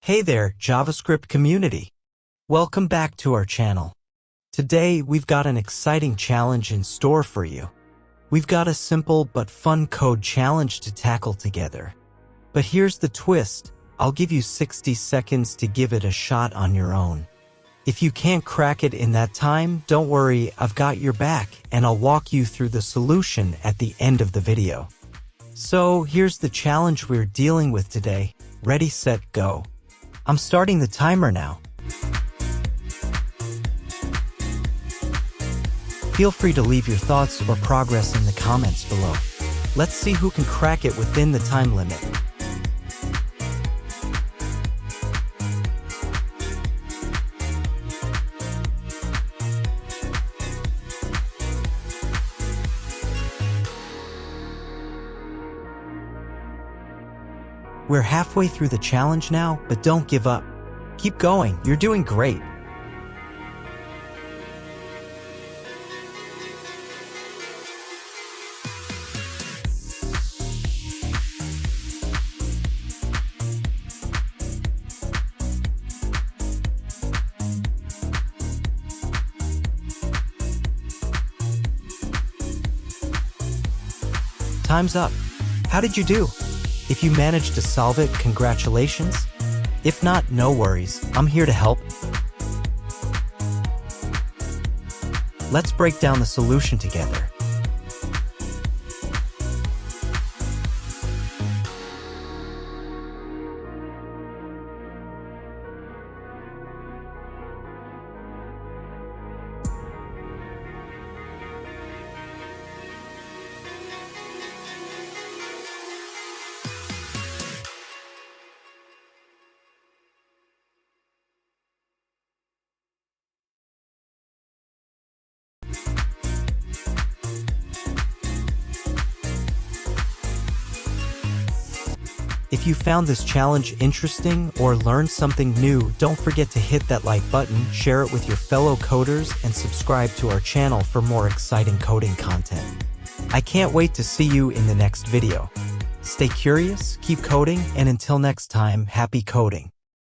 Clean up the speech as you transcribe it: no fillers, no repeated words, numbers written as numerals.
Hey there, JavaScript community. Welcome back to our channel. Today, we've got an exciting challenge in store for you. We've got a simple but fun code challenge to tackle together. But here's the twist. I'll give you 60 seconds to give it a shot on your own. If you can't crack it in that time, don't worry, I've got your back, and I'll walk you through the solution at the end of the video. So, here's the challenge we're dealing with today. Ready, set, go. I'm starting the timer now. Feel free to leave your thoughts or progress in the comments below. Let's see who can crack it within the time limit. We're halfway through the challenge now, but don't give up. Keep going, you're doing great. Time's up. How did you do? If you managed to solve it, congratulations. If not, no worries, I'm here to help. Let's break down the solution together. If you found this challenge interesting or learned something new, don't forget to hit that like button, share it with your fellow coders, and subscribe to our channel for more exciting coding content. I can't wait to see you in the next video. Stay curious, keep coding, and until next time, happy coding.